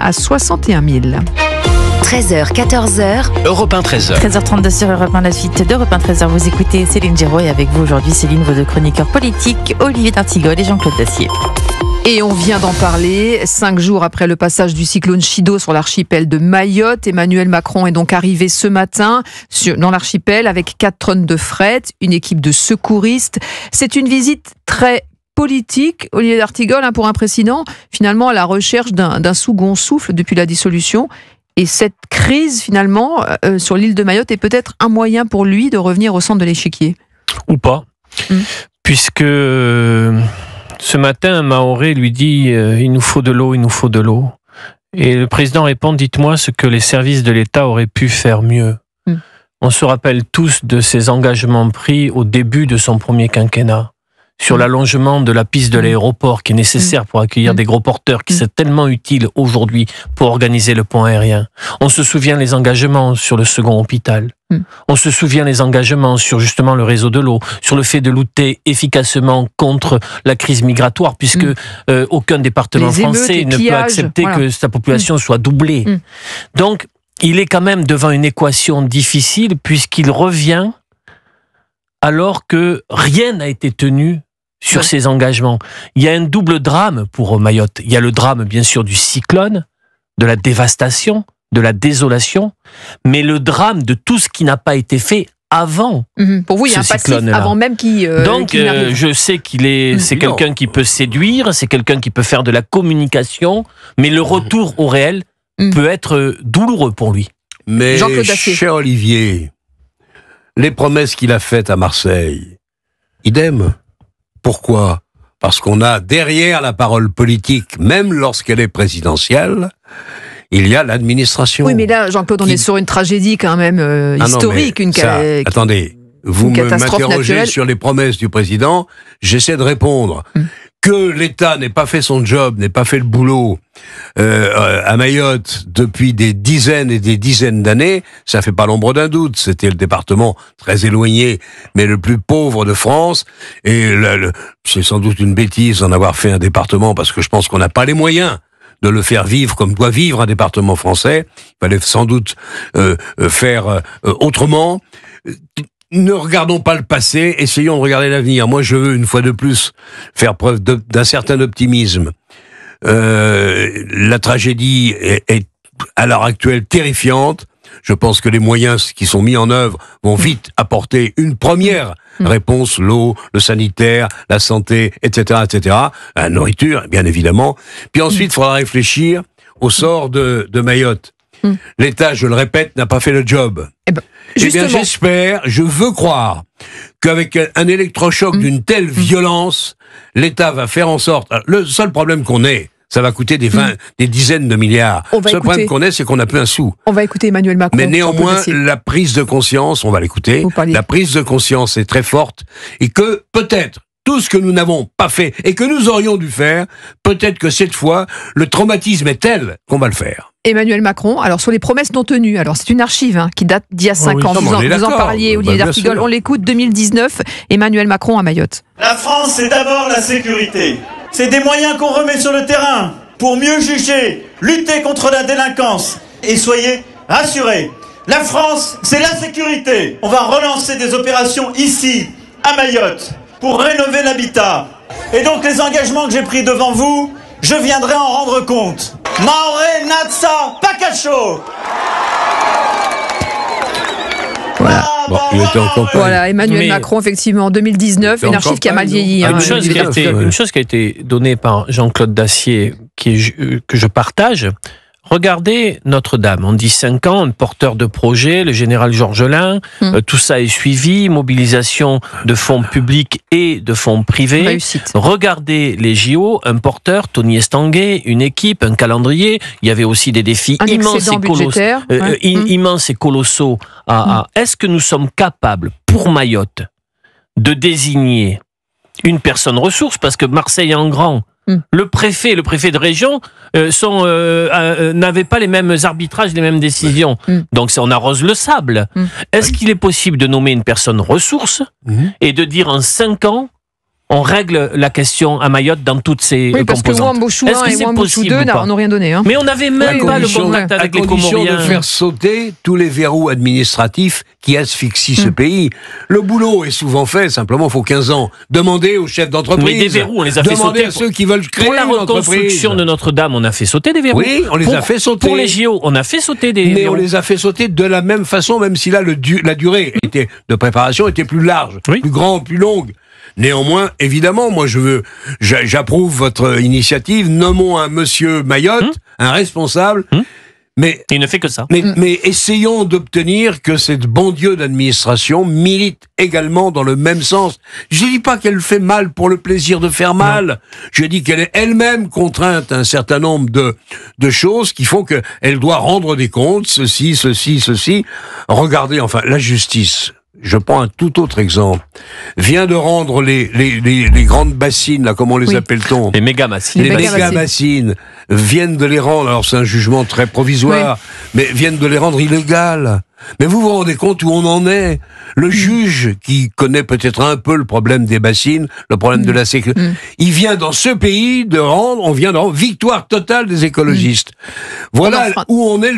à 61 000. 13h, 14h. Europe 1, 13h. 13h32 sur Europe 1, la suite d'Europe 1, 13h. Vous écoutez Céline Géraud et avec vous aujourd'hui, Céline, vos deux chroniqueurs politiques, Olivier d'Artigol et Jean-Claude Dacier. Et on vient d'en parler, 5 jours après le passage du cyclone Chido sur l'archipel de Mayotte. Emmanuel Macron est donc arrivé ce matin dans l'archipel avec 4 tonnes de fret, une équipe de secouristes. C'est une visite très politique, Olivier d'Artigol, pour un président, finalement à la recherche d'un second souffle depuis la dissolution. Et cette crise, finalement, sur l'île de Mayotte est peut-être un moyen pour lui de revenir au centre de l'échiquier. Ou pas, puisque ce matin, Maoré lui dit « il nous faut de l'eau, il nous faut de l'eau ». Et le président répond « dites-moi ce que les services de l'État auraient pu faire mieux ». On se rappelle tous de ses engagements pris au début de son premier quinquennat, sur l'allongement de la piste de l'aéroport qui est nécessaire pour accueillir des gros porteurs, qui c'est tellement utile aujourd'hui pour organiser le pont aérien. On se souvient les engagements sur le second hôpital. On se souvient les engagements sur justement le réseau de l'eau, sur le fait de lutter efficacement contre la crise migratoire, puisque aucun département français ne peut accepter que sa population soit doublée. Donc, il est quand même devant une équation difficile, puisqu'il revient alors que rien n'a été tenu sur ses engagements. Il y a un double drame pour Mayotte. Il y a le drame, bien sûr, du cyclone, de la dévastation, de la désolation, mais le drame de tout ce qui n'a pas été fait avant. Pour vous, il y a un passif avant même qu'il Donc, je sais qu'il est, c'est quelqu'un qui peut séduire, c'est quelqu'un qui peut faire de la communication, mais le retour au réel peut être douloureux pour lui. Mais, cher Olivier, les promesses qu'il a faites à Marseille, idem. Pourquoi ? Parce qu'on a derrière la parole politique, même lorsqu'elle est présidentielle, il y a l'administration. Oui, mais là, Jean-Claude, on est sur une tragédie quand même historique. Attendez, vous m'interrogez sur les promesses du président, j'essaie de répondre. Que l'État n'ait pas fait son job, n'ait pas fait le boulot à Mayotte depuis des dizaines et des dizaines d'années, ça fait pas l'ombre d'un doute. C'était le département très éloigné, mais le plus pauvre de France. Et c'est sans doute une bêtise d'en avoir fait un département, parce que je pense qu'on n'a pas les moyens de le faire vivre comme doit vivre un département français. Il fallait sans doute faire autrement. Ne regardons pas le passé, essayons de regarder l'avenir. Moi, je veux, une fois de plus, faire preuve d'un certain optimisme. La tragédie est, à l'heure actuelle, terrifiante. Je pense que les moyens qui sont mis en œuvre vont vite apporter une première réponse, l'eau, le sanitaire, la santé, etc., etc., la nourriture, bien évidemment. Puis ensuite, il faudra réfléchir au sort de Mayotte. L'État, je le répète, n'a pas fait le job. Eh bien, j'espère, je veux croire qu'avec un électrochoc d'une telle violence, l'État va faire en sorte... Le seul problème qu'on ait, ça va coûter des dizaines de milliards. Le seul problème qu'on ait, c'est qu'on n'a plus un sou. On va écouter Emmanuel Macron. Mais néanmoins, la prise de conscience, on va l'écouter, la prise de conscience est très forte, et que peut-être, tout ce que nous n'avons pas fait et que nous aurions dû faire, peut-être que cette fois, le traumatisme est tel qu'on va le faire. Emmanuel Macron, alors sur les promesses non tenues, alors c'est une archive qui date d'il y a 5 ans, vous en parliez, Olivier d'Artigol, on l'écoute, 2019, Emmanuel Macron à Mayotte. La France, c'est d'abord la sécurité. C'est des moyens qu'on remet sur le terrain pour mieux juger, lutter contre la délinquance. Et soyez rassurés, la France, c'est la sécurité. On va relancer des opérations ici, à Mayotte, pour rénover l'habitat. Et donc les engagements que j'ai pris devant vous, je viendrai en rendre compte. Maoré, Natsa, Pakacho. Voilà. Bon, il était en campagne. Voilà, Emmanuel Macron, effectivement, en 2019, une archive qui a mal vieilli. Une chose qui a été donnée par Jean-Claude Dacier, que je partage. Regardez Notre-Dame, on dit 5 ans, un porteur de projet, le général Georgelin, tout ça est suivi, mobilisation de fonds publics et de fonds privés. Réussite. Regardez les JO, un porteur, Tony Estanguet, une équipe, un calendrier, il y avait aussi des défis immenses et colossaux. Est-ce que nous sommes capables, pour Mayotte, de désigner une personne ressource, parce que Marseille en grand, le préfet de région n'avaient pas les mêmes arbitrages, les mêmes décisions. Donc on arrose le sable. Est-ce qu'il est possible de nommer une personne ressource et de dire en 5 ans, on règle la question à Mayotte dans toutes ses composantes. Parce que Wambouchou 1 et Wambouchou 2 n'ont rien donné. Mais on n'avait même pas le contact avec les Comoriens. De faire sauter tous les verrous administratifs qui asphyxient ce pays. Le boulot est souvent fait, simplement il faut 15 ans. Demandez aux chefs d'entreprise. Mais des verrous, on les a fait sauter. Demandez à ceux qui veulent créer une entreprise. Pour la reconstruction de Notre-Dame, on a fait sauter des verrous. Oui, on les a fait sauter. Pour les JO, on a fait sauter des verrous. Mais on les a fait sauter de la même façon, même si là, la durée de préparation était plus large, plus grande, plus longue. Néanmoins, évidemment, moi j'approuve votre initiative. Nommons un monsieur Mayotte, un responsable. Mais il ne fait que ça. Mais essayons d'obtenir que cette bon Dieu d'administration milite également dans le même sens. Je ne dis pas qu'elle fait mal pour le plaisir de faire mal. Non. Je dis qu'elle est elle-même contrainte à un certain nombre de choses qui font qu'elle doit rendre des comptes, ceci. Regardez, enfin, la justice. Je prends un tout autre exemple. Vient de rendre les grandes bassines, là, comment les appelle-t-on ? Les méga-bassines. Les méga-bassines viennent de les rendre, alors c'est un jugement très provisoire, mais viennent de les rendre illégales. Mais vous vous rendez compte où on en est ? Le juge, qui connaît peut-être un peu le problème des bassines, le problème de la sécurité, il vient dans ce pays on vient de rendre victoire totale des écologistes. Voilà où on est.